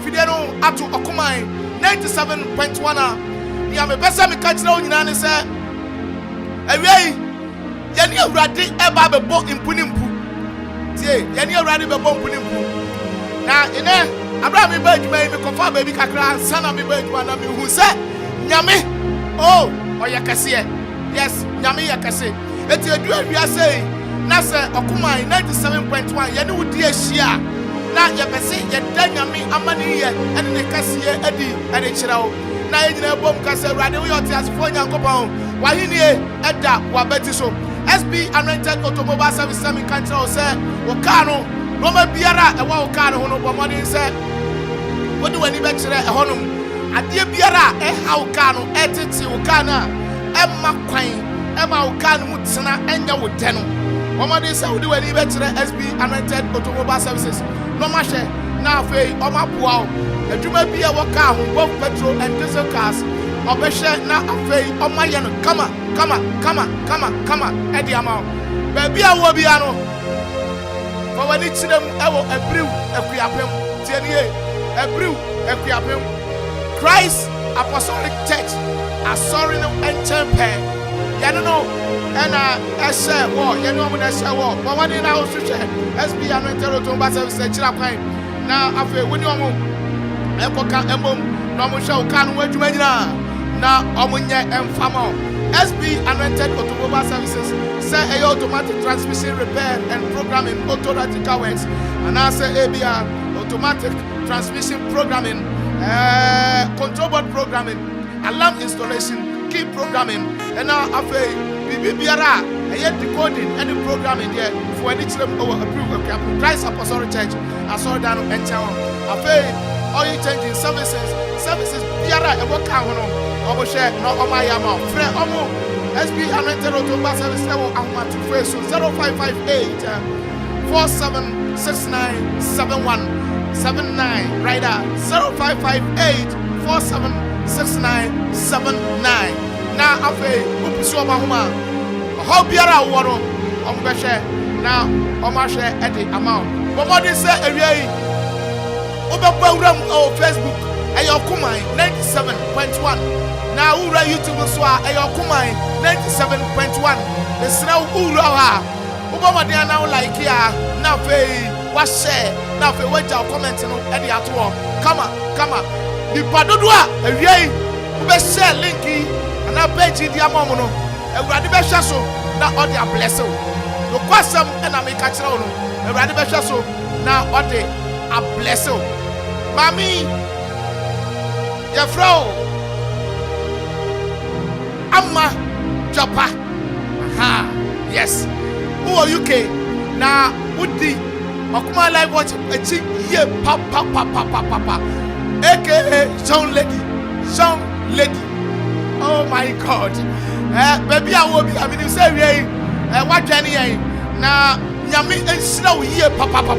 Fideno Atu Okumai 97.1. Niame Bessa me catch no in say. Away, Yanni Radi Eba be bought in Punimpu. Yanni Radi be bought Punimpu. Now, in there, Abraham me confirm baby Kakra, son of me bird one of me who said, Yami, oh, or Yakasia. Yes, Yami Yakasi. It's a duel we are saying. Nasa Okumai 97.1. Yanu dear Shia. Now Yakasi, Yami, Amani, and the Cassia Eddie, and the Chiro. Now in a bomb Casa Radio, as for Yankopon. Wahini Edda Wabetiso. SB Anointed Automobile Service Semi Control said, Wakano, Roma Biara, and Wakano, Hono, Money said, what do any better at home? A dear Biara, how Kano, Etiti, Wakana, Emma Quine, Emma Wakano, Mutsana, and Yawuteno. Mommy said, what do any better at SB Anointed Automobile Services? No Mashe, now Fay, Oma Puao, a Juma Bia Wakano, both petrol and diesel cars. Obeshe na afei omayano kama edi ama baby awo bia no for when it's them ewo ebriu akuapem tienie ebriu akuapem Christ Apostolic Church asori no enchempe yano no na ehye wo yano mo na ehye wo but when na wo hwehwe SB Anointed Automobile Service chira kwan na afei woni omo ekoka emom na mo hwe ka no adwuma nyina na omunye emfamo SB Anointed Automobile Services say a automatic transmission repair and programming auto radical works and I say ABR automatic transmission programming control board programming alarm installation key programming and now after BBBRA and decoding any programming here for any children over approved Christ Apostolic Church I saw down and town after oil changing services BRA and work out Omo share no Oma Yama. Friend Omo SB Anointed Automobile Service level Ahmad to face 0558 47697179 rider 0558 476979. Now afe upusu Oma huma. How biara woro Omo share now Oma share at the amount. But what they say area Oba program on Facebook Ayekoo 97.1. Now ura YouTube so Ayekoo 97.1. The snow ura Obama dia now like ya na fe wa share na fe wa ja comment no e dey ato kama di padodo a awie ube share link na page di amom no Ewurade be hwe so na all the bless you no kwasam e na make kire wo no Ewurade be hwe so na all the bless you mami your fro Amma Japa. Aha. Yes. Who are UK? Na Udi. Okuma live watch a chick ye papa. A.K.A. Young lady. Oh my God. Baby I will be I mean you say what Jenny na nyame ensira wo ye papa.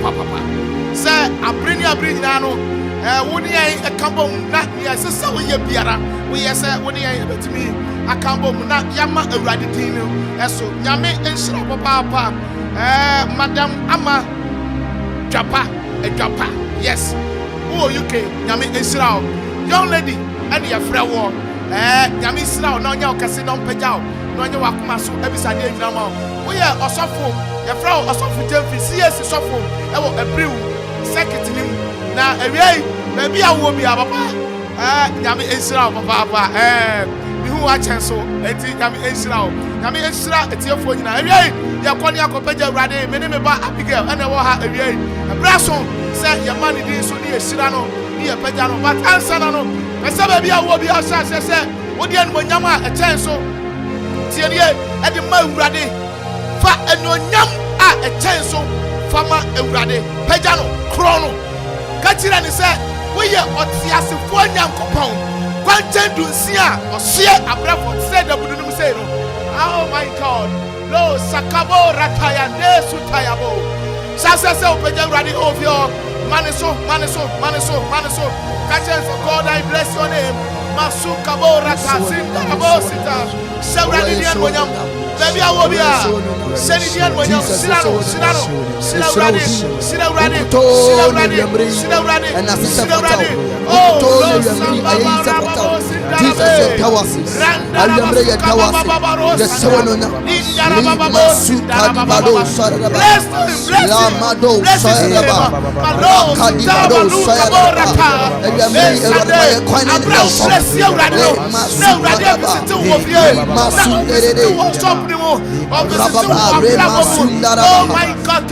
Say abrini nano woni ai ekambom na ya sesa wo ye biara wo ye say woni ai betimi akambom na yama awurade din no eso nyame ensira papa madam ama Japa yes who UK nyame ensira young lady and your friend wo nyame ensira na onya okase no mpagya no onya wakoma so ebisa de nyina ma wo ye osofo your friend osofo Jemfi CS osofo e wo abriu second nim na ewie baby awo bi papa nyame ensira papa who watch so eti nyame ensira eti efo nyina ewie ya kwani akopeja urade me ne ba Abigail ene wo ha ewie braso say your man di so ni esira no ni epeja no but answer no pese baby awo bi asa se wo di enu nyam a echen so tie nie e di ma urade fa enonyam a echen so fama urade peja no kro no ka tire ni se wo ye otiasefo nyankopon kwantendu nsia osie abrafo say the Budu no say no oh my God no sakabo rataya nesu tayabo sasa se opeja urade ovio maniso kachen for God I bless your name masukabo ratasinda abosita shawrani ni anwonyam Baby, I will be send it here when you're Silano, Silano, oh my God,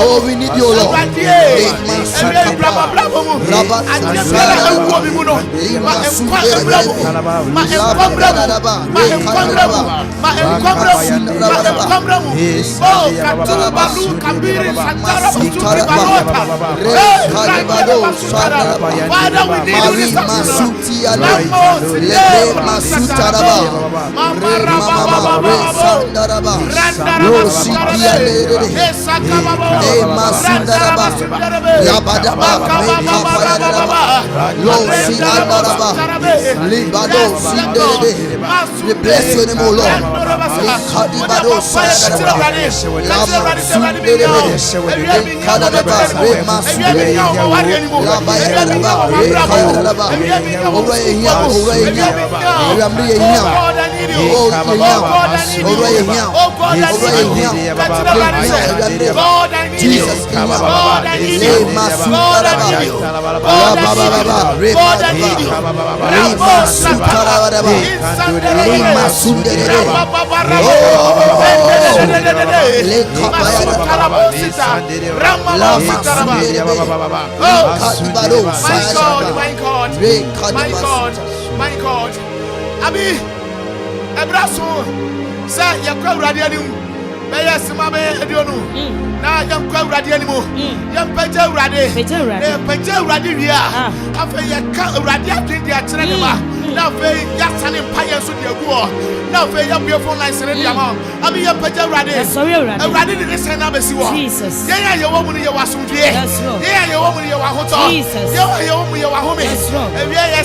oh, we need you, Lord. Father, we need you this my God. Abi, Ebraso, say you go radianium. Yes, Mamma, now young crowd radianimo, young Peter Radi, Peter Radia, after you can't radiate their cinema. Now, pay Yasan Empire to your war. Now, pay your beautiful nice in the amount. I mean, your Peter Radi, sorry, Radi didn't send up as you are. Jesus, yeah, your woman, you are soon, yeah, your woman, you are hot. Jesus, your woman, you are home. Yes,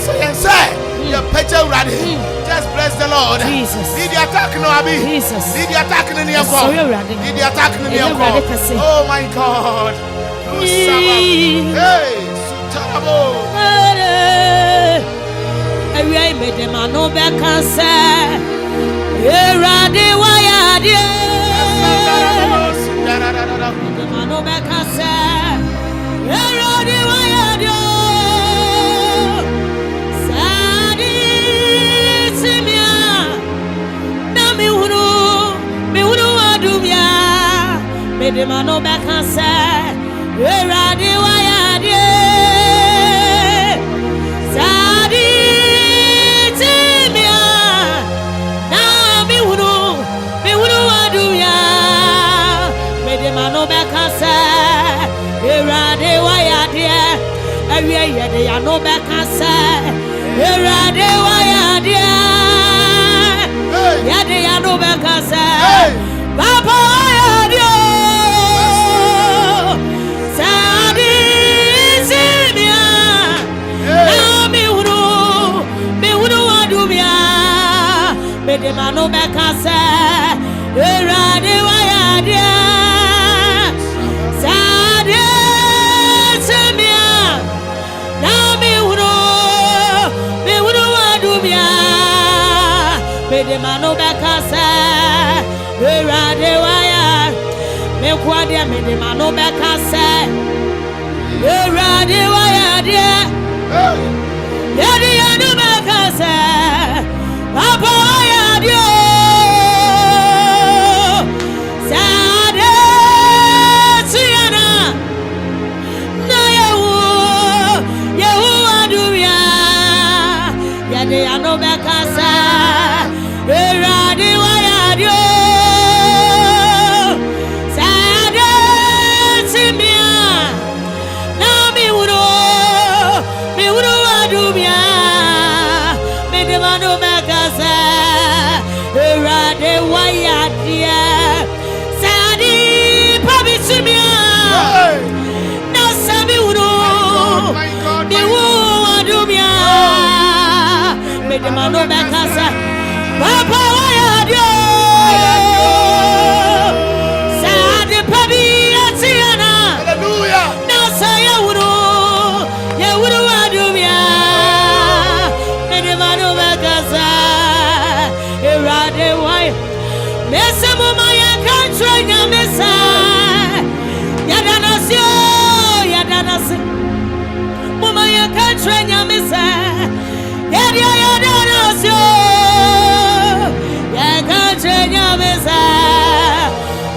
and say, your Peter Radi. Just bless the Lord. Jesus. Did the attack no Abi? Jesus. Did the attack in the airport? Did the attack in the airport? Oh my God. Hey, Sutarabo. I made them a no back and say, Radi, why are you? No back and say, Radi, why are you? Mede mano bekanse erade wayade sadi timia na mi hunu adumia mede mano bekanse erade wayade awie yede ya no bekanse erade wayade yade ya no bekanse papa wayade de mano bekase erade wayade sade semia na mi huru adumia me de mano bekase erade wayade me kwade me de mano bekase erade wayade yade yadu bekase papa de waya dia sadi pabisimia na sabi uno de wo adumia me de mano bekasa papa waya dia sadi pabi atiana hallelujah na saya uno ya uno adumia me de mano bekasa erade waya mesa mama ya country na mesa yadanasi mama ya country na mesa yadanasi ya country na mesa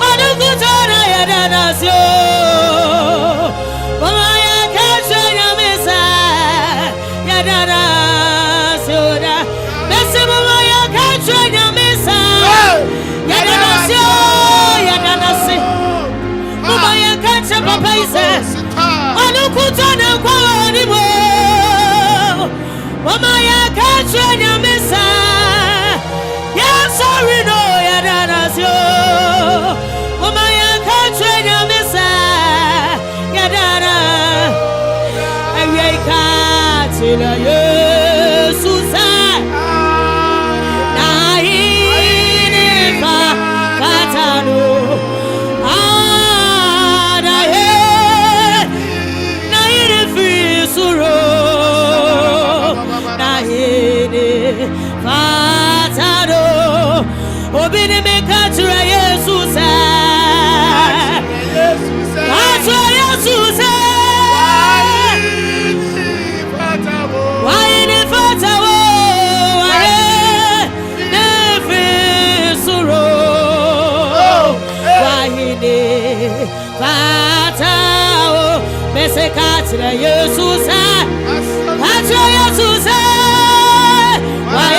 odukutona yadanasi mama ya country na mesa yadanasi mesa mama ya country na mesa yadanasi mama ya country papa isa odukutona kwa nibo mama ya country na mesa ya sorry no yadanasi mama ya country na mesa yadana ayeka tila Jesus Obini me katra Jesus katra Jesus why ni fatawo why ne fisuro why ni fatawo me se katra Jesus katra Jesus why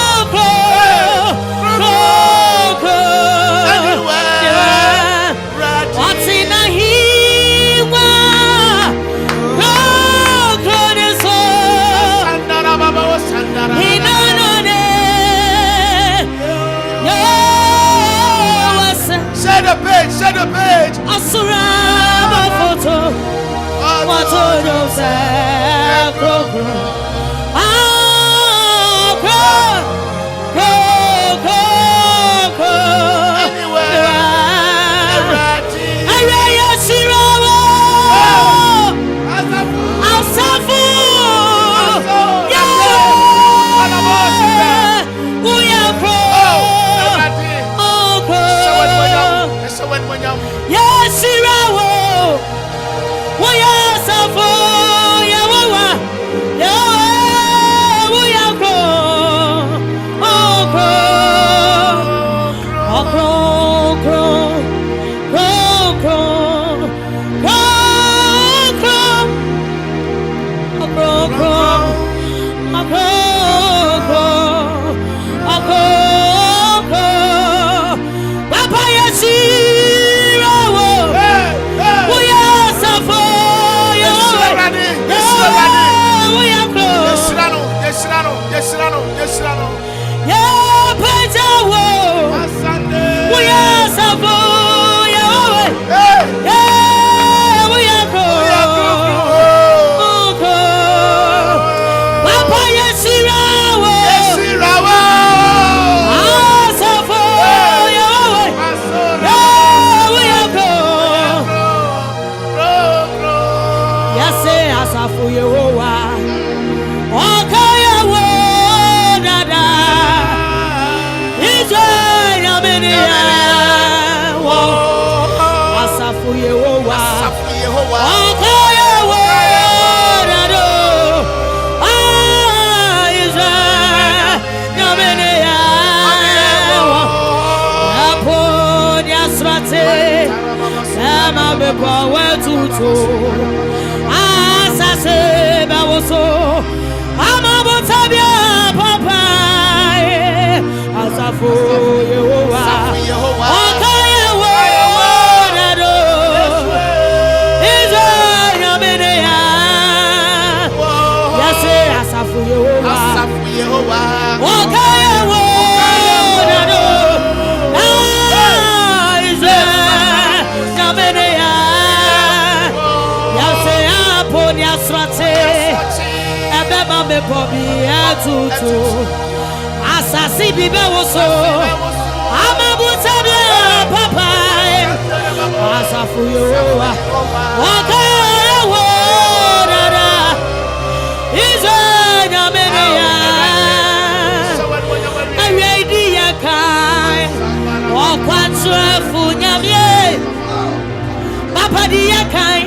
Akropong-Akuapem. Asasi bibe woso amabutabia papa asafu yowa wakawo dada izo nyameneya awedi yakai okwatrefu nyamie papa di yakai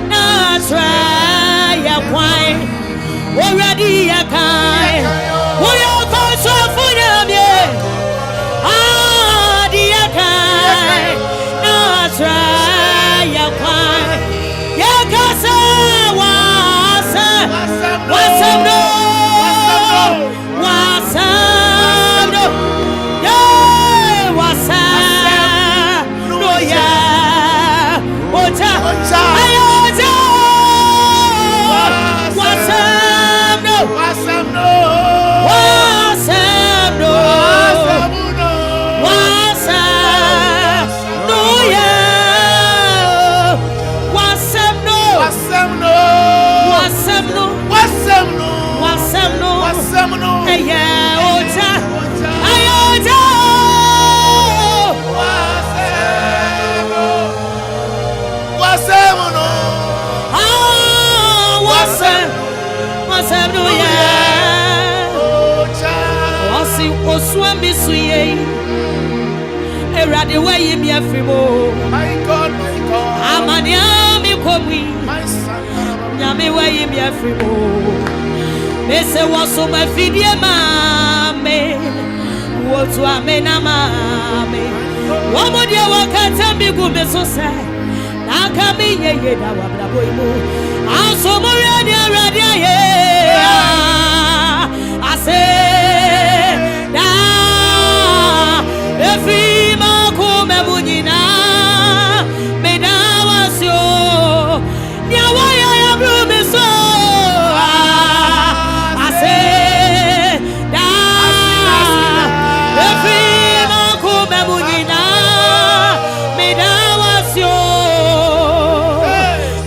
na tra yakwai already yakai woyo koso funyamie di yakai na tra yakwai yakasa wasabno yeah wasabno yeah ocha ayoja wasabno Erade way me afrimo. My God, Amania mi komi. My son, Yami way me afrimo. Mese waso ma fidie mame. Wotu amena mame. Wamodie wakata mi gume so se. Naka mi ye da wabla boimu. Anso mo erade ye. Ase da efi makume munyina medawasyo nyawaya ya brumiso ase da efi makume munyina medawasyo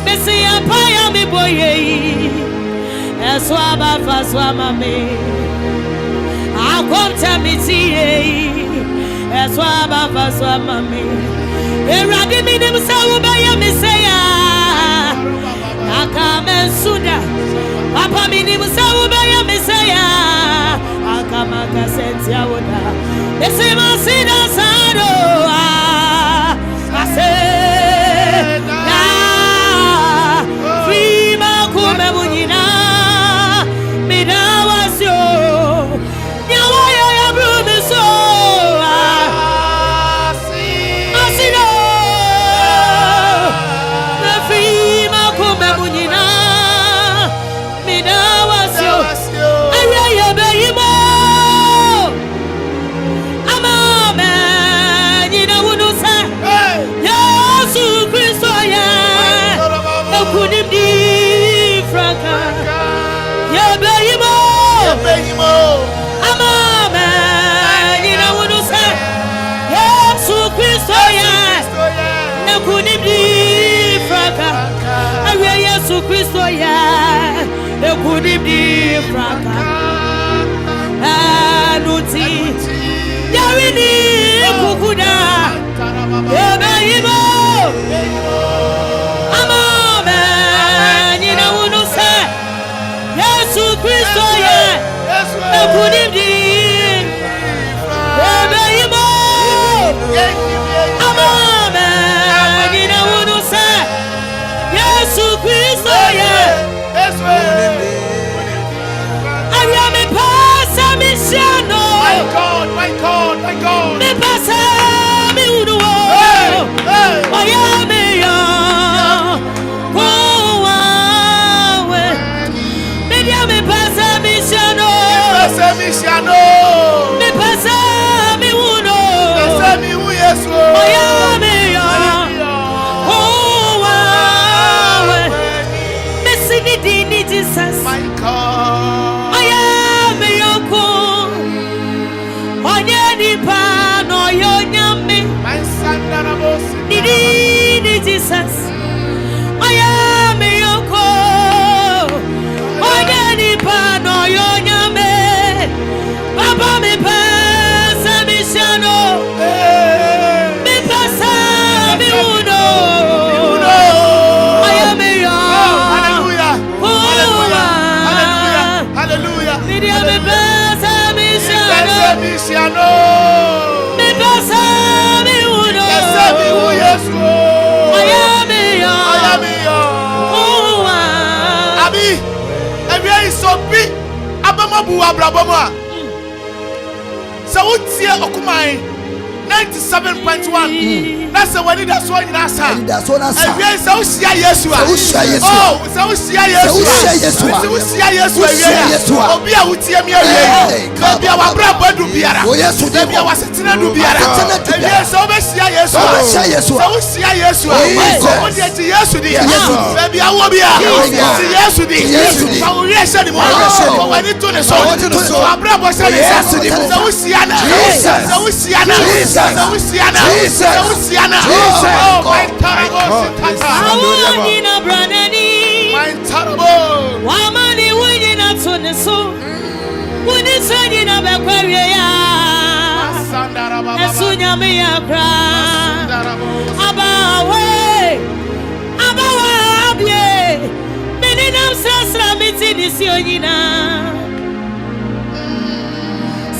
mesi apaya mi boye Eswaba faswama me. Akwamta mitiye. Eswaba faswama me. Eradi minim sawuba ya miseya. Akame suda. Papa minim sawuba ya miseya. Akama kasentia woda. Esema sida sado. Ase. Christo ya ekudibdi fraka anuti yarini kukuda ebeimo amame nyina wunu se Yesu Christo ya ekudibdi ebeimo amame nyina wunu se Yesu Christo ya My God. Me pasa mi uno. Oya me yo. Kowe. Me dia me pasa mi shano. Me pasa mi uno. Oya me yo. Kowe. Me sini di Jesus. My God. Oya me yo ko. Jesus, I am your call. I need pano yonyame. Papa me pass me shano. Me pass me uno. I am your. Hallelujah. Me pass me shano. Me pass me uno. So what's here Okumai 97.1. That's the one that's one in us. And we are so share yes. Oh, so share yes. So share yes. Obi a utie me awie. Obi a wabra bodu biara. Obi a wasetina du biara. And we are so share yes. So share yes. Oh, what did yes di? Baby a wo bia. Yes di. So we are saying mo. When it to the so. Wabra bo say yes. So share na. So share na. Oh, my terrible. My terrible. Wamani winning at so. When it's running up a career. Sunya me a cry. Abawe. Many names are meeting this yonina.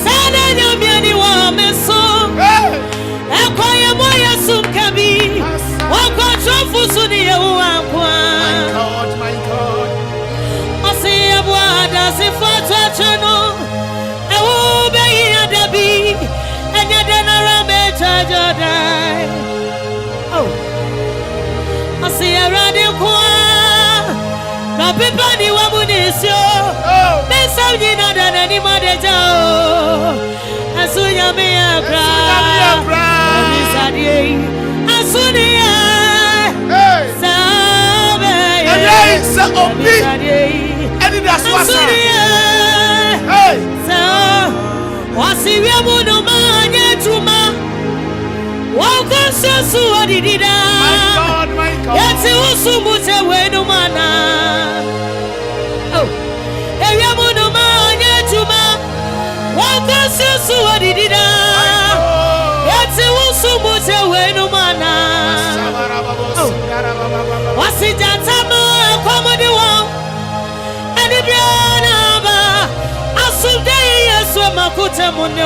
Sada Yamiani woman so. Akwaya moya sumkabi. Wako chofu suni ya uwankwa. My God. Ose ya buada sifatwa chano. Ewu beyi ya dabi. Enya dena rame chajodai. Oh. Ose ya radi kwa. Na pipa ni wamunisyo. Mesa ujina dana ni madejao. Asunya me ya kra. Asunia. Sabe. Hey. Wasiwia muno manye tuma. Wako sesu adidida. My God. Yeti usumute wenu mana. Oh. What's it that time? Comedy one. And if you're not, I saw day, so my cutter money.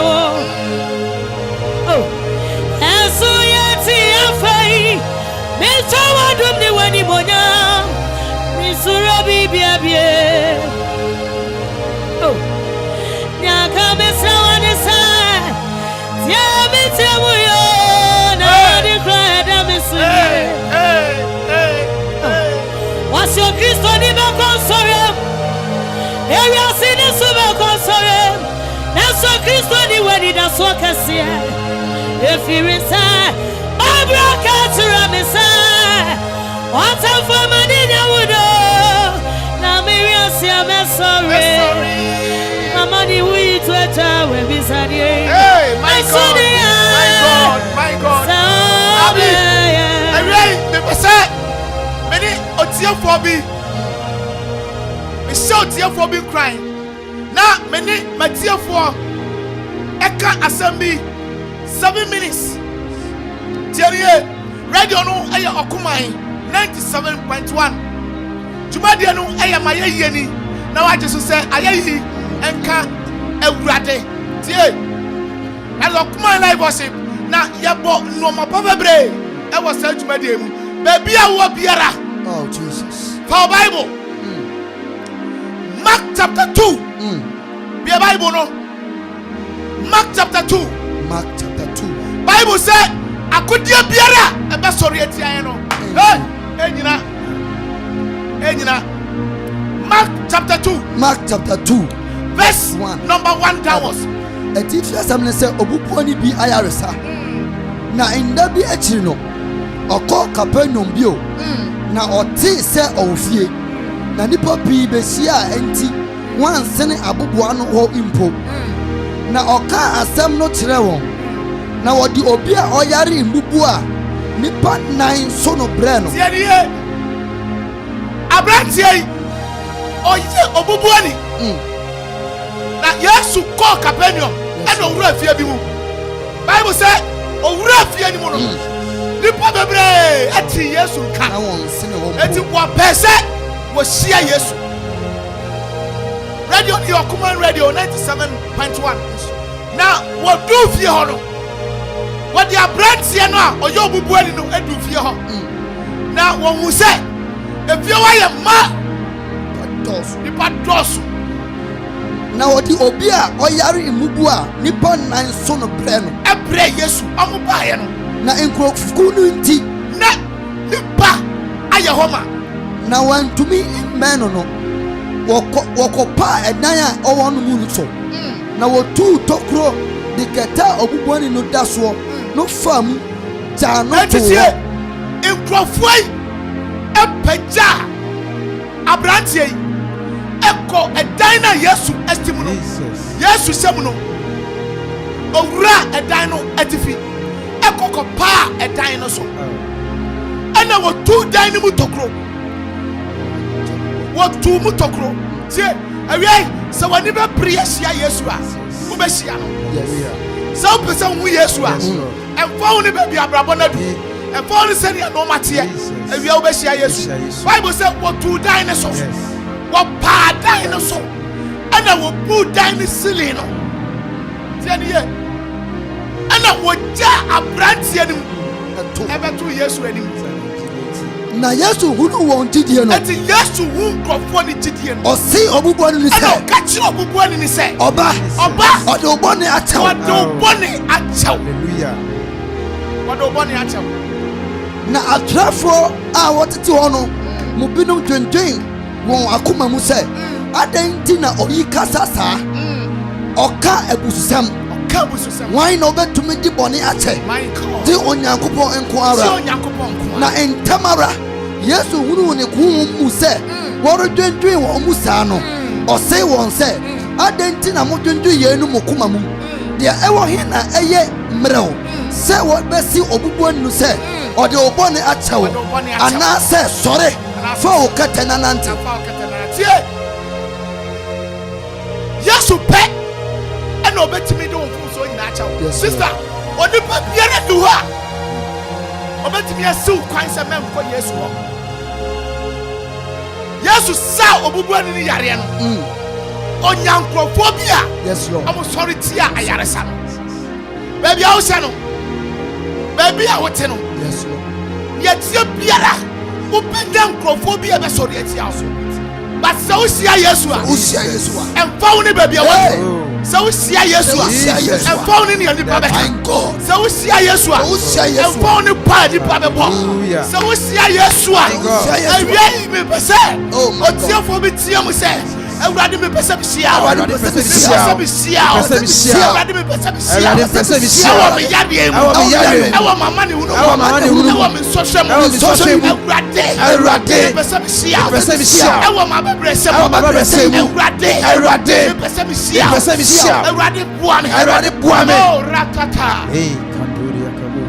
Oh, and so yet, I Mr. Wadum the Wani Bonya, Mr. Rabbi Biabie. Oh, Nyaka Mr. Wanisa, Yamita Muyo, Nadi cried, What's your Christo Niba Consorem? Area Sina Suba Consorem, that's so Christo Ni Wani, that's what I see. If you're inside. Abracadabra, Messiah. What a woman in a widow. Now, Miriam, I'm sorry. My money, we to a tower with this idea. Hey, my God, my God. I mean, the percent. Many or tear for me. We shout tear for being crying. Now, many, my tear for Eka Assembly 7 minutes. Radio no aya okumai 97.1 Jumadia no aya maye yeni na waje so say ayayi enka ewurade tie na okumai live worship na yebo no mapa bre e was say Jumadia mu baby awo biara. Oh Jesus. For Bible Mark chapter 2 be Bible no Mark chapter 2 Bible say Akudia biara ebe sori etia no. Enyina Mark chapter 2 verse 1 number 1 downwards. Etifi asam say obupuani bi ayaresa. Na inda bi akiri no. Oko Capernaum bio. Na oti se ofie. Na nipa pi besia enti wansene aboboa no ho impo. Na oka asam no kire won. Na wodi obi a oyare mbubu a nipa nan so no bre no tiye abrantie oye obubu ani na Yesu ko Capernaum e no wura fie bi mu Bible say owura fie ni mu no nipa bebre ati Yesu nka na won se ne ho eti wo pese wo hia Yesu. Radio your command radio 97.1 na wo do fie ho no what the abrantie no a oyo bubu ani no edu fie ho na won hu se if you were ma nipa dos na wodi obi a oyare imubu a nipa nan so no bre no ebre Yesu amu baaye no na enkrofku no nti na nipa aye homa na wantumi mmeno no wokopa edan a owo no mu so na wotu tokro de keta obubuani no daso no fam ja no to enkrofoi epeja abrantie eko edan na Yesu estimu no Yesu sem no owura edan no atifi eko ko pa edan no so ana wotu dan ni mu tokro wotu mu tokro tie awie se wani be priya Yesu a wo be hia no so person hu Yesu a emfa woni be bia brabo na du emfa woni se dia no mate awie wo be hia Yesu. Bible say wotu dan ne so wo pa dan ne so ana wo bu dan ne sili no tie ne ye ana wo ja abrantie nim ebe tu Yesu anim na Yesu hunu won didie no ati Yesu hu nkofo ni didie no o si obubuani ni se ka chi obubuani ni se oba o de oboni achaw hallelujah o de oboni achaw na atrafo a wotete ho no mo binom twentwen won akoma mu se adan ti na oyi kasa saa oka ebususam why no betumi di boni ache di onyankopon enko ara na entamara Yesu hunu ne ku mu se woro dwendwen wo mu saa no o sei won se adenti na mo dwendwen ye nu mokoma mu de ewo he na eye mrew se wo besi obubuan nu se o de obone achewo ana se sore fa o katana nante Yesu pe ena obetimi de won so nyina achewo sister onipa biara du ha obetimi asiw kwan se memfo Yesu ho Yesu sa obubuani ni yare no onyankrofobia yes Lord am sorry tia ayaresa no baby a wo se no baby a wo te no yes Lord yetie biara ubenda nkrofobia be sorry tia so but so sia Yesu a emfa wo ne baby a wo so sia Yesu a emfa wo ne ni nipa be so sia Yesu a emfa wo ne pa nipa be bo so sia Yesu a awie me pese o tie fo bi tie mu se Awurade me pese bi sia Awurade me pese bi sia Awurade me pese bi sia awo me yade mu awo mama ne hu awo me social mu Awurade me pese bi sia awo ma bebre se Awurade me pese bi sia Awurade bua me oh rakata Kandoria kabo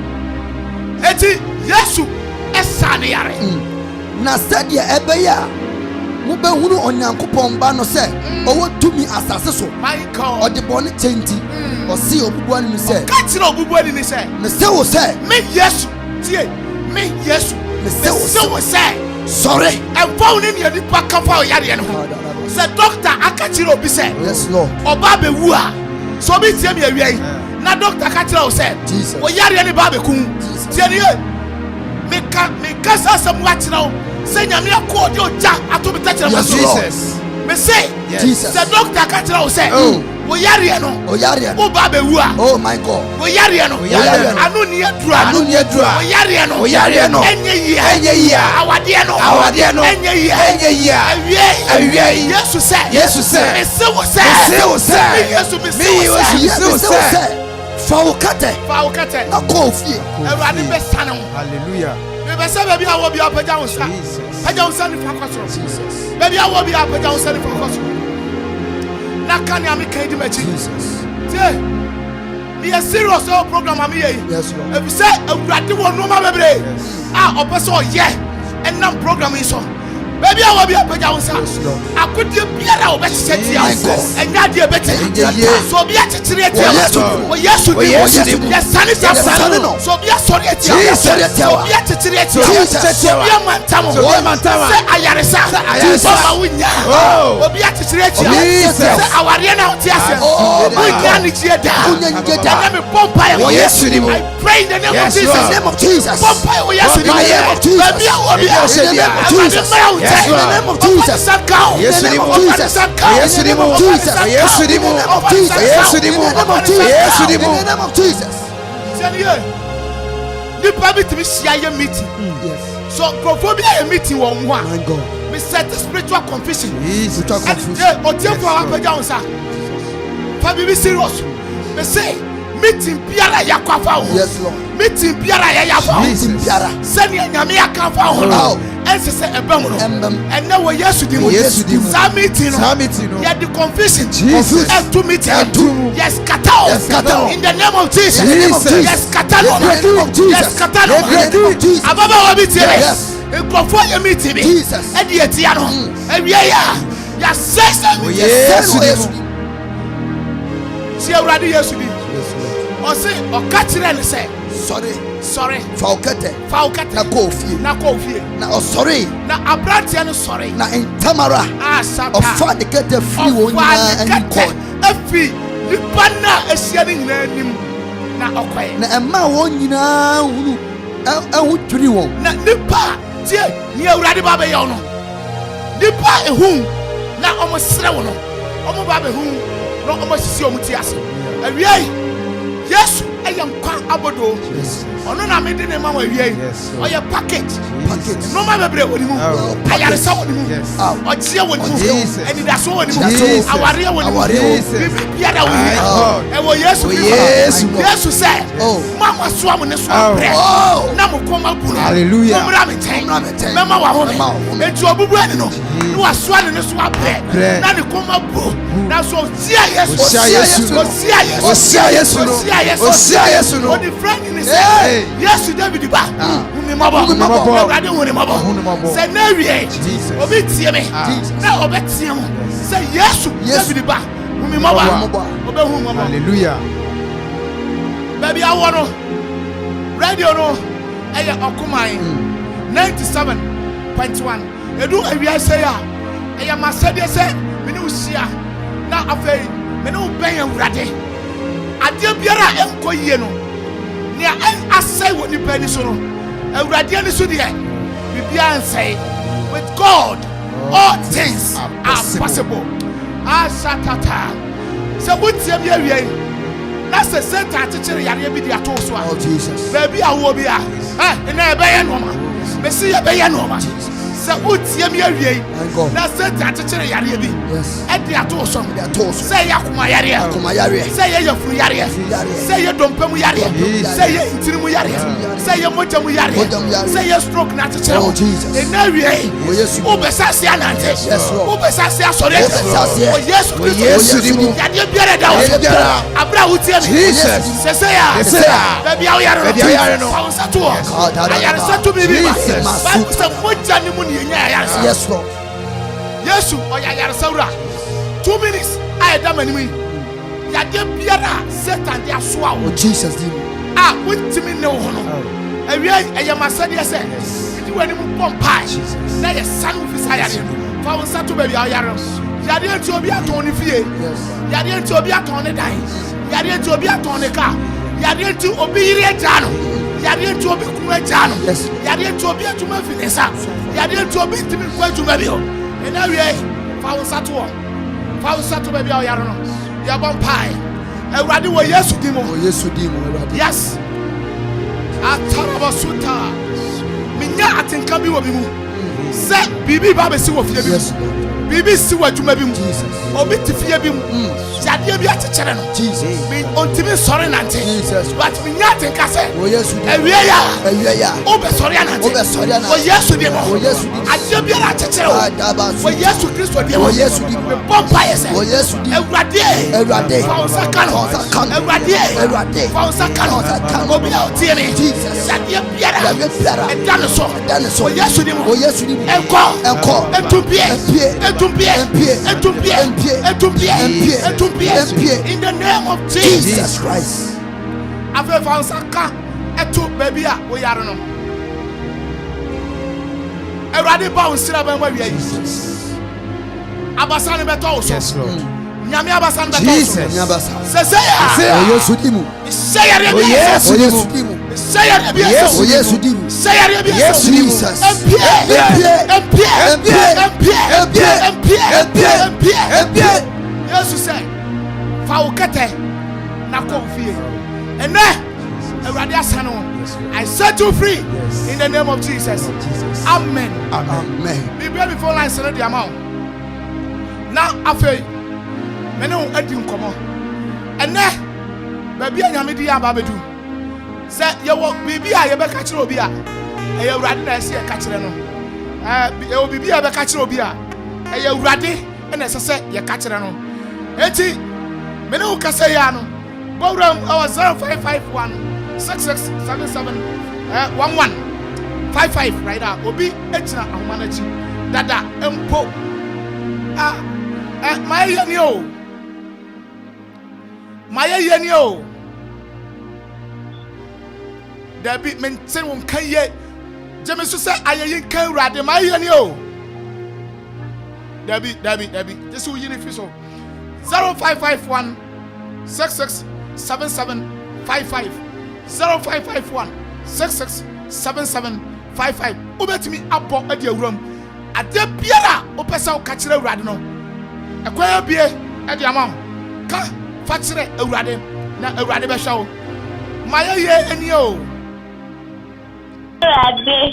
eti Yesu esa ne yare na sadia ebeya mube hunu onyankopon ba no se owo tumi asase so my God odebone chenti osi obubuani ni se ka tira obubuani ni se me se wo se me Yesu tie me Yesu me se wo se sorry emfa wo ne nipa kafa o yare no se doctor aka tira obi se yes Lord oba be wu a so bi tie me awie na doctor aka tira o se o yare ne ba be kun tie ne me ka sa sam wa tira o se nyame akọ de oja atobi tachira ma Jesus me say Jesus the doctor ka tira o say o yare no o ba be wu a oh my God o yare no anu ni adura o yare no enye yi awade no enye yi awie Yesu say me say wo say Yesu say Faukate na kofie Awurade be sane ho hallelujah me be say baby awo bi apaja wo sa paja wo sa ni fa kwasoro Jesus baby awo bi apaja wo sa ni fa kwasoro na kan ya me kan di machi Jesus tie me a serious program am here yes Lord if say Awurade wo no ma bebre opeso ye enam program yi so baby awo bi apaja wo sa akudie biara wo be chichetia enya de be so bi a chichire tia o Yesu yes sane no so bi a sorry tia so bi a chichire tia so bi a mantamo say ayaresa so ma wunya obi a chichire tia say aware na tia say wunya ni tie da na me pompa o Yesu ni mo I pray in the name of Jesus pompa o Yesu ni mo baby awo bi a Jesus in the name of Jesus. Yes, in the name of Jesus. Yes, in the name of Jesus. Yes, in the name of Jesus. Yes, in the name of Jesus. Yes, in the name of Jesus. The public to be share meeting. Yes. So, prophobia meeting one. My God. We set the spiritual confusion. Spiritual confusion. And or tell for our down, sir. Fabi be serious. We say meeting Piara Yakuffo. Yes, Lord. Meeting Piara Yakuffo. Meeting Piara. Send your Yamia Akuffo. And say a bum. And now we yes to do. Meeting. Yeah, the confusion. Jesus. And to meet yes, Katao. In the name of Jesus. Yes, Katao. Yes, Katao. Ababa Wabiti. Yes. Before you meet me. Jesus. And the Etiano. And yeah. Yes, yes. See already yes to be. Or say or catch it and say sorry Faukate na kofie na sorry na abrantia no sorry na entamara sata ofa de kete free wonya and call afi nipa na asia ni nyina anim na okoye na emma won nyina hunu ehu twiri won na nipa tie ni awurade ba be ye no nipa ehun na omo sere wo no omo ba be hu na omo sisi omo ti ase awie Yesu ayam kwa abodo ono na me de ne ma wa wie oye package no ma bebre woni mu ayare sa woni mu otie woni mu eni da so woni mu aware woni mu bibia da woni e wo Yesu say mama so am ne so abre na mo koma buru hallelujah mra me ten mama wa ho enti obubu ani no no aso ani ne so abre na ne koma buru na so tia Yesu Yesu no the friend in say Yesu David ba umi mabo radio uni mabo say na wie obi tie me na obi tie mo say Yesu David ba umi mabo obi hu mabo hallelujah baby I want radio no Eye Okumai 97.1. Edu awia say ya. Eye masede say me ne usia. Na afei me ne uben awurade. Ade biara enko yie no. Nia en asai woni pani so no. Awurade ani so de bibia ansai. With God all things are possible. Asatata. Se wutie bi awie. Na se Satan chichere yare bi dia to so a. Oh Jesus. Baby awo bi a. Na ebe ye no ma. Mesi ebe ye no ma. Se wutie mi awie. Na Satan chichere yare bi. Yes. E dia to so. Dia to so. Se ya kuma yare. Kuma yare. Se ye yafuru yare. Se ye dompemu yare. Se ye intirimu yare. Se ye mojamu yare. Se ye stroke na chichere. Oh Jesus. E na wie. Oh yes. Obesase anante. Yes Lord. Obesase asore. Obesase. Oh yes Christ. Yes. Yade biara da wo. Abra wutie mi. Jesus. Sese ya. Baby awo yare no. Faunsa to. Ayare se to bibi. Ba se moja ni mu ni nya ayare. Yes Lord. Yesu oyayare saura. 2 minutes I da manimi. Yade biara Satan dia so a wo. Oh Jesus. Wotimi ne wo no. Awia ayamasade se. Di wani mu pompai. Na ye sanu fi sayare. Faunsa to baby awo yare. Yade enti obi aton ne fie. Yade enti obi aton ne dan. Yade enti obi aton ne car. Yade enti obi yire agya no. Yade enti obi kunu agya no. Yade enti obi atuma Phynest. Yade enti obi timi kwa atuma bi ho. Ena wie Faunsa to baby awo yare no. Ya bompai. Awurade wo Yesu dimo. Oh Yesu dimo Awurade. Yes. Atarabasuta. Minya atenka bi wo bi mu. Se bibi ba be si wo fie bi. Yes. Bibi si wa dwuma bi mu. Jesus. Obi ti fie bi mu. Yade bi akekere no. Jesus. Me ontimi sori nante. Jesus. But minya atenka se. Oh Yesu dimo. Ewie ya. Obe sori anante. Obe sori anante. O Yesu dimo. Oh Yesu dimo. Ade bi ara akekere o. O Yesu Kristo dimo. Oh Yesu dimo. Me pompa yese. Oh Yesu dimo. Awurade. Faunsa kano. Awurade. Faunsa kano. Obi a otie me. Jesus. Yade biara. Edane so. So O Yesu dimo. oh Yesu dimo. Enko. Etumpie. In the name of Jesus Christ. Afa Faunsa ka etu baby a wo yare no. Awurade ba unsira ba ma wiye. Abasa ne beto so. Yes, Lord. Nyame abasa ne beto so. Jesus. Sese ya. Oh Yesu dimo. Say ya Oh Yesu dimo. Say ya bi. Oh Yesu dimo. Say ya bi. Yes, Jesus. Jesus say, "Fa ukete na ko fie." Ene, Awurade asano. I set you free in the name of Jesus. Amen. Amen. Be before line send the amount. Now afei, me no adi nkomo. Ene, baby anyame di aba bedu. Say ye wo bibi a ye be ka kire obi a. Eye Awurade na ese ye ka kire no. E wo bibi a be ka kire obi a. Eye Awurade na ese se ye ka kire no. Eti me no ka say ya no. Bowram our 0551 6677 1155 right now. Obi etina ahomanachi dada empo. My yeni o. Debi maintain won kan ye. Jemesu say ayeyin kan urade my yeni o. Debi. This will yini fiso. 0551 667755 0551 667755. Obetimi abo ade awuram. Ade biara opesa o ka kire urade no. Ekwaya bie ade amam. Ka fa kire awurade na awurade be hwa wo. Maye eni o. Awurade.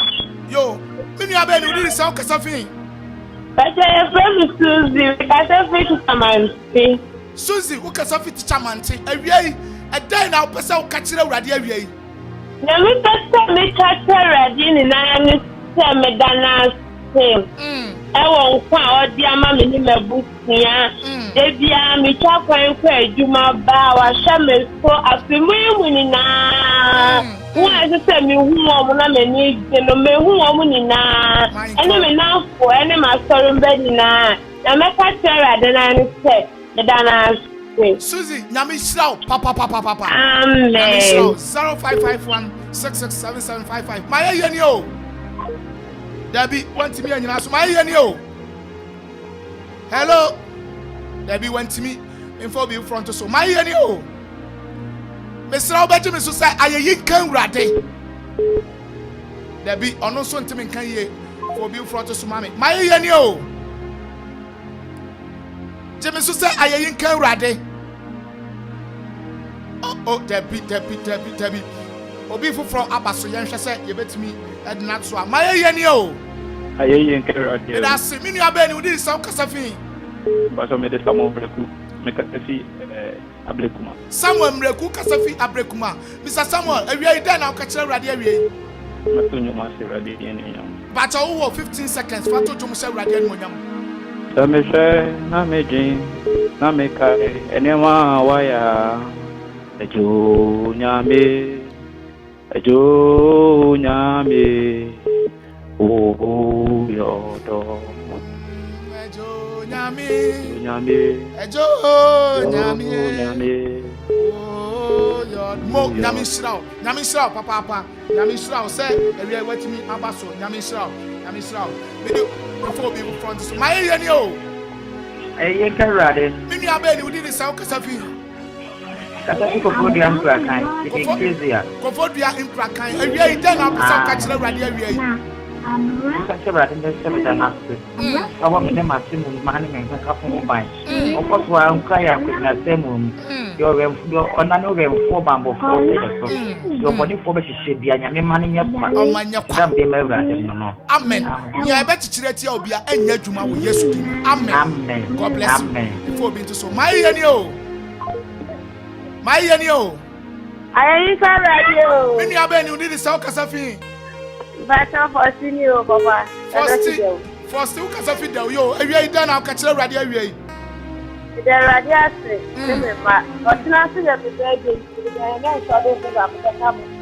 Yo, minu abe ni udi sa o kasa fin. But I from Susie, I said to Amanfo. Susie, who kasa fit chamante. Awie, a day now pesa o ka kire awurade awie. Na me pesa me ka kire awurade ni na me se me dana se. Ewo nkwa odi ama me ni mabusia. Ebia me twa kwan kwa adwuma ba wa hwa me so afemu ni na. Why is it me who am na me ni no me who am ni na. Ene me na fo ene ma sorry bedi na. Na me ka tera de na ni se de dana se. Susie, nyame shiraw papa. Amen. 0551 667755. My yeni o. Debbie want me and you ask my yeni o. Hello. Debbie went to me info be front so my yeni o. Mr. Albert me so say ayeyi kan rade. Debbie ono so ntimi kan ye for be front so mama. My yeni o. Jimmy so say ayeyi kan rade. Oh, Debbie. Obi from Abaso Yansha said, you bet me at Natsua. My Yanio. Aye, and carrot. That's a mini abeni with this South Casafi. But I made a sum of make a fee abrecuma. Samuel Mreku Casafi Abrecuma. Mr. Samuel, a real then I'll catch a radiary. Matunyo Master Radian. But over 15 seconds for to Mr. Radian Monam. Samisha, Namejin, Nameka, anyone, why Ejo nyame oh yodo Ejo nyame Ejo nyame oh yodo mo nyame shiraw papa nyame shiraw say ewe watimi abaso nyame shiraw video before be front so my yeni o eye karade mini abeni udi ni saw kasafi kata Akropong Akuapem Ekesia Kofodia imprakan awie den na pesa ka kire rade awie kata rade ne se da na se awo me ne masimu mane me ka fo ban okoso a nka ya na semu yo remfo ona no remfo bambo fo so yo body fo be hihye bia nya me mane nya kwa omanya kwa dam de me rade no amen ya be kikire ti obia anya dwuma wo Yesu dim amen God bless you before being to so my yeni o Ayeyi kan radio. Mini abeni udi di saw kasafi. Bata fosini o papa. First u kasafi da yo. Awie ida na ka kire radio awie. The radio ase. Me ma. Otina se ya birthday. Na so do for am.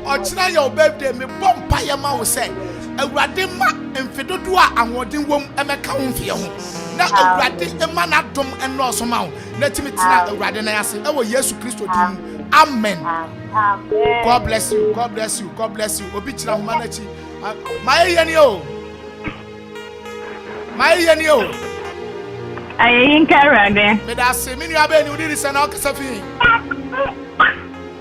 Otina your birthday me bompa ya ma wo say. Awurade ma mfedodo a ahoden wom emeka wo mfie ho. Na awurade ema na dom eno so ma wo. Na timi tina awurade na yase. E wo Yesu Kristo dim. Amen. Amen. God bless you. Obi chira ho manachi. My yeni o. Ayeyi kan rade. Me da se mini abeni udi di sana okasafi.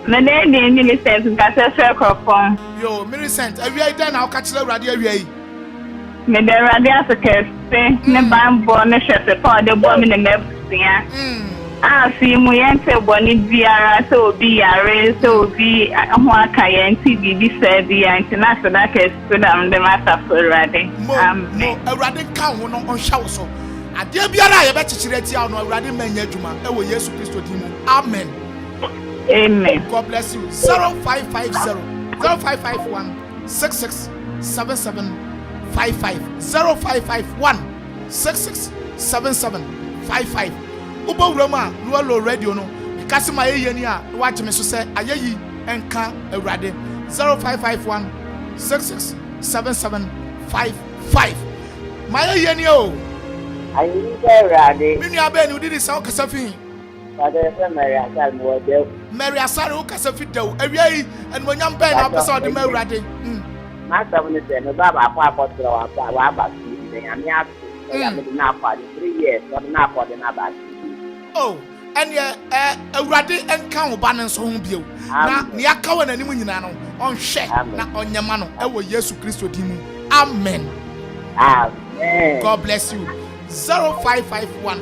Me ne ni Seth nkasa fe Akropong. Yo, Millicent, awie ida na ka kire radio awie. Me de radio ase ne bambo ne hwese pa de bo me ne mebusia. Si mu yente boni biara so obi yare so obi ho aka yenti bibi se bi international case so dam de matter for rade. Amen. Awurade ka ho no on hwa so. Ade biara ye be kikire ti no awurade manya dwuma e wo Yesu Kristo dim. Amen. Amen. God bless you. 0550 0551 667755 0551 667755. Ubo Roma no low radio no because my yeni a watch me so say ayeyi enka awurade 0551 667755 my yeni o Ayeyi kan rade. mini abeni udi di saw kasafi Father se Mary asal mo de. Mary asare o kasafi daw awie en monyam ben na pesa de ma awurade Ma sa mo se no baba akwa apostol wa ba su de nya me aso. Ya me na akwa 3 years so na akwa de na ba. Oh, and awurade enka ho ba ne so ho bio na ne aka wa nanim nyina no on hwe na onyema no e wo Yesu Kristo dim. Amen. God bless you. 0551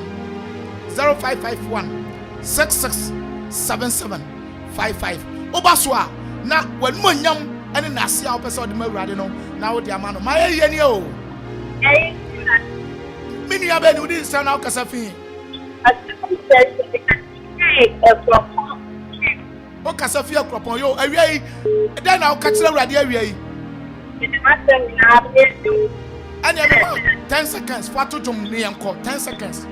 667755 obasoa na wanmu nyam ene na asia opese ode ma awurade no na wo de ama no ma ye ni o mini abeni udi sa na okasafi o kasafi Akropong yo awie den na o ka kire awurade awie and 10 seconds for to jom ni enko 10 seconds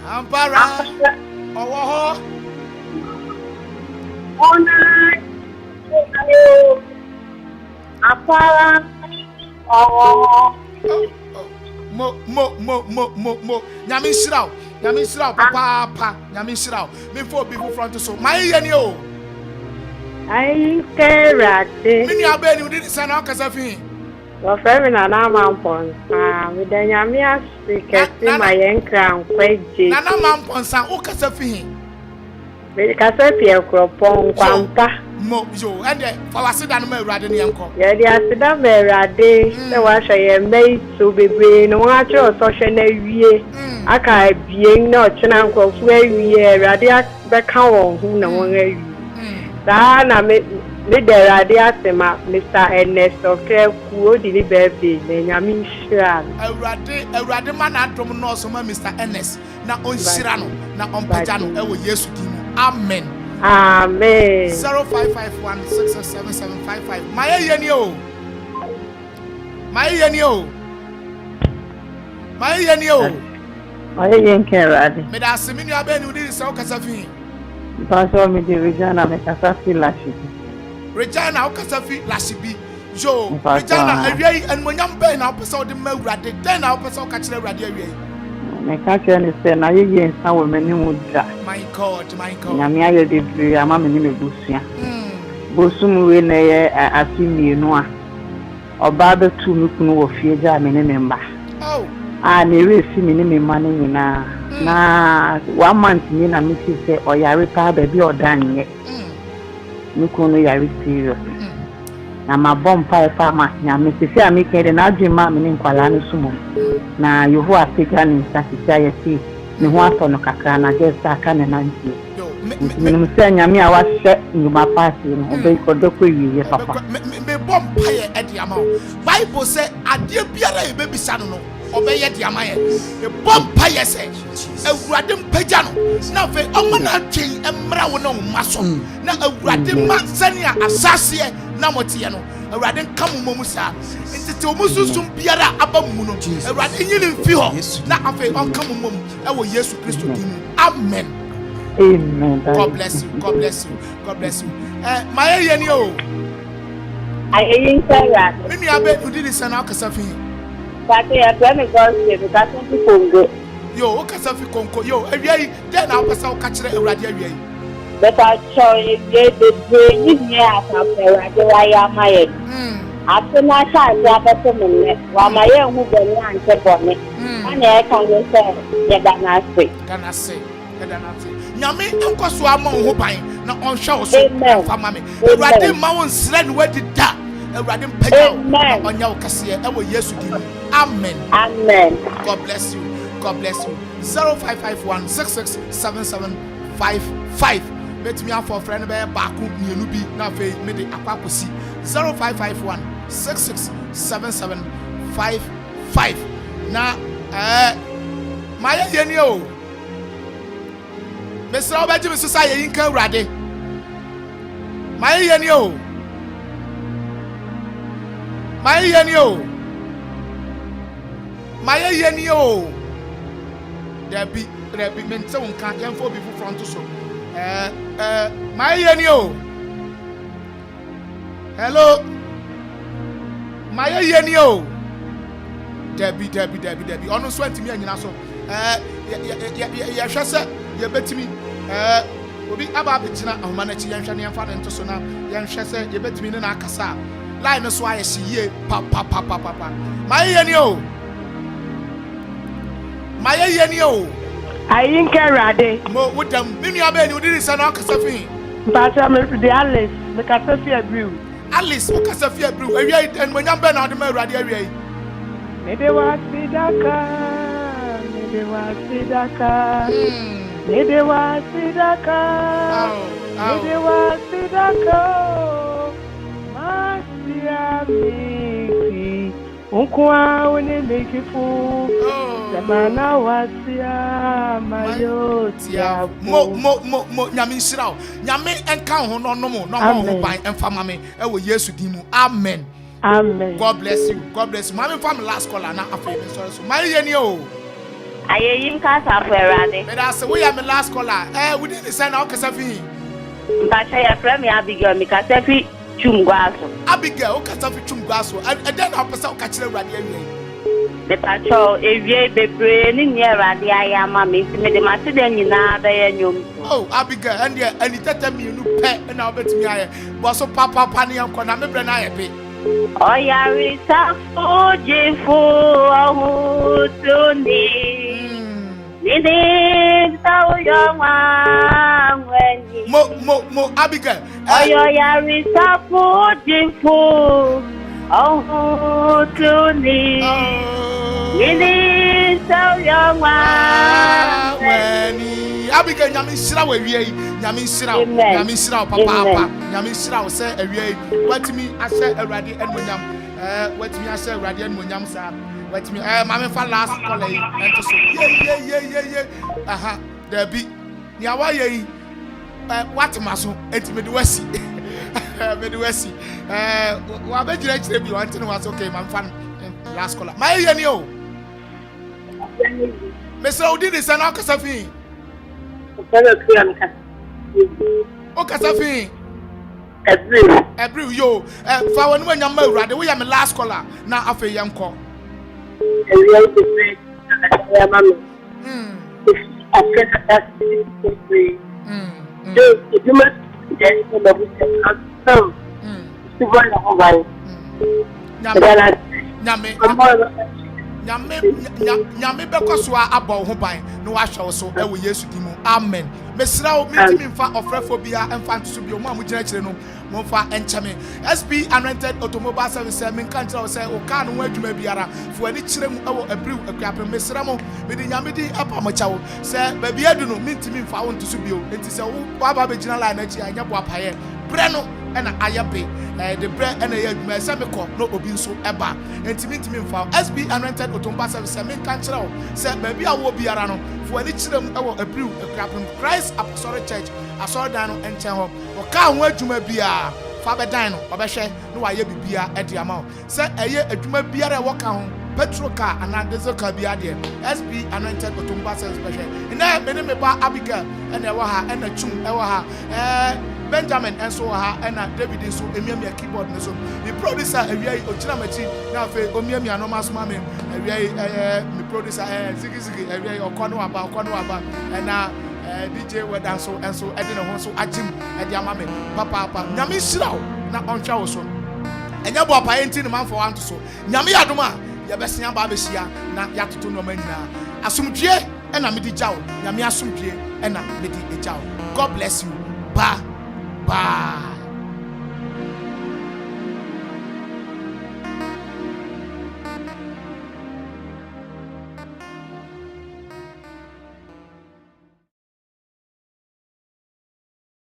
Mpere owo Apara mo nyame shiraw papa nyame shiraw me for people front so my ye ni o Ayekoo rade. Mini abeni udi ni sana kasafi. Wa femi na Amanfo. Me da nyame asike ti ma yenkra nkwaje. Na Amanfo san o kasafi. Me kasafi Akropong-Akuapem. Mo yo ende fa wasida no ma urade ne enko. Ye di asida ma urade se wa hwe ye mai so bebre no wa che ososhe na wie. Aka bien na ochena nkofu awie urade be ka won hu na won awie. Da na me der ade asema Mr. Phynest Akropong odi ni birthday na nyame nhira. Awurade ma na adom no so ma Mr. Phynest na onhira no na ompaja no e wo Yesu din. Amen. Amen. 0551667755. My yeni o. My yeni o. My yeni o. Ayekoo rade. Me da semini abeni udi so kasafi. Pastor me the Regina me kasafi lashibi. Regina o kasafi lashibi. Jo, Regina awie enmonyam ben na opese odi ma urade. Den na opese o ka kire urade awie. Me ka kire ni se na yeye nsa wo mani mu da. My God. Nyame aye de bri ama me ni me busua. Bosum we na ye asimienu a. Oba be tu mi kunu wo fie ja me ni me mba. Oh. Na we fi me ni me ma ni nyina. Na 1 month ni na me ti se oyare pa ba bi odanye. Mi kunu yare serious. Na ma bompa e fa ma nyame se fi amike na adwuma me ni nkwala no sumo. Na yohu afika ni nsakisia yesi ni ho aso no kakra na gesa aka ne nanti. Me se nyame a wahye nyuma paasi no obe kodoko wiye papa. Me bompa ye edi ama. Bible say ade biara e be bisa no obeye di amaye e bompa yese awurade mpaja no na fe omo na twen emra wo no maso na awurade ma sania asase na motie no awurade nka momu sa ntete omususum biara aba mu no awurade nyini mfi ho na afe onka momu e wo Yesu Kristo din. Amen. Amen. God bless you. My yeni o. Ayekoo rade. Mimi abe udi ni sana kasafi. Pate ya tweme gospel because we Congo. Yo, o kasafi konko. Yo, awie den na opese o ka kire awurade awie. But I show you the you near Awurade wa ya maye. Afuna sha ya beto me wa maye hu bani ante bone. Ana e kan yo se ye dana se. Nyame enkoso ama ho ban na onhwe wo so fa ma me. Awurade ma won sra ni wadi da. Awurade mpaja onya wo kase e wo Yesu din. Amen. God bless you. 0551667755. Let me for friend be baaku mienu bi na fe me de akwakosi 0551667755. Na my yeni o. Mr. Obaji me susa ye yinka urade. My yeni o. My yeni o. There be mental can't for people front to so. My yeni o. Hello. My yeni o. Debbie. Ono so antimi anyina so. Ya hwese ye betimi. Obi aba betina ahoma na chi yanhwa ne yamfa ne nto so na yanhwese ye betimi ne na akasa. Line so aye hye pa. My yeni o. Ayekoo rade. Mo wodam minu abe ni odiri sa na kasafi. Pastor me the Alice me kasafi abriu. Alice o kasafi abriu. Awie en monyam be na ode ma urade awie. Me de wa sidaka. Masia mi unkwa wone mekifu. Semana wasia mayotia. Mo nyame nshira o. Nyame enka ho no no mo ho ban emfa ma me e wo Yesu din mu. Amen. God bless you. Mami fam last caller na afei me sorry so. My yeni o. Ayeyim kasa ferade. Me da say we am last caller. We didn't say na o kasa fi. Mpacha ya frame Abigail mi kasa fi chumgwaso. Abigail o kasa fi chumgwaso. E den na opesa o ka kire urade awie. The patrol, if ye be praying near the I am a miss me the master than you now, Oh, Abigail, and yeah, and it tell me you pet and I'll bet me I was so papa panny and con. I'm a brand I pay. Oh, yeah, it's a full to me. It is so young when Mo, Abigail. Oh, yeah, it's a full. Oh, to me. It is so young when Abigail, Yamisra, Yamisra, Papa, Yamisra, say a way. What me, I said a radi and William. What me, I said Radian William, sir. What me, Mamma for last colleague. And to say, yeah. Aha, there be. Yawa, what muscle, and Midwest. Midwest. What bet you actually be wanting was okay, my fun. Last caller. My Yanio. Mr. Odin is an Okasafi. Okasafi. Every yo. For when you're married, we am a last caller. Now, after young call. Nyame bekoso aba ho ban no ahwe so e wo Yesu di mu amen mesra o mitimi mfa ofrefobia emfa ntoso bi o mu amugina kire no mo mfa encheme SP Anointed Automobile Service men kan tira o say o ka no adwuma biara fo ani kire mu e wo abriu akuapem mesra mo me di nyame di apa mo chawo say ba bia du no mitimi mfa wo ntoso bi o enti say wo aba begina line na chi anya bo apaye bre no ena ayabe the bread ena ya adwuma say me ko no obi nso eba enti mitimi mfa SP Anointed Automobile Service men kan tira o say ba bia wo biara no fo ani kire mu e wo abriu akuapem Christ Apostolic Church asordan no enchen ho o ka ho adwuma bia fa bedan no obehwe no waye bibia e de ama say eye adwuma biara e wo ka ho petrol car and diesel car bia de SP Anointed Automobile Service behwe ina me ne me ba Abigail ena e wo ha ena chum e wo ha Benjamin and so ha and David so emiamia keyboard no so the producer awia ochira machi na afa omiamia no maso mame awia me producer zigi awia okono aba and DJ wedan so and so edin ho so agim edi amame papa nyame hirawo na ontwa wo so enya bo apa enti ne manfo wanto so nyame yadoma ye besia ba besia na yatoto no manyina asomdue ena medi jawo nyame asomdue ena medi ejawo God bless you. Bye.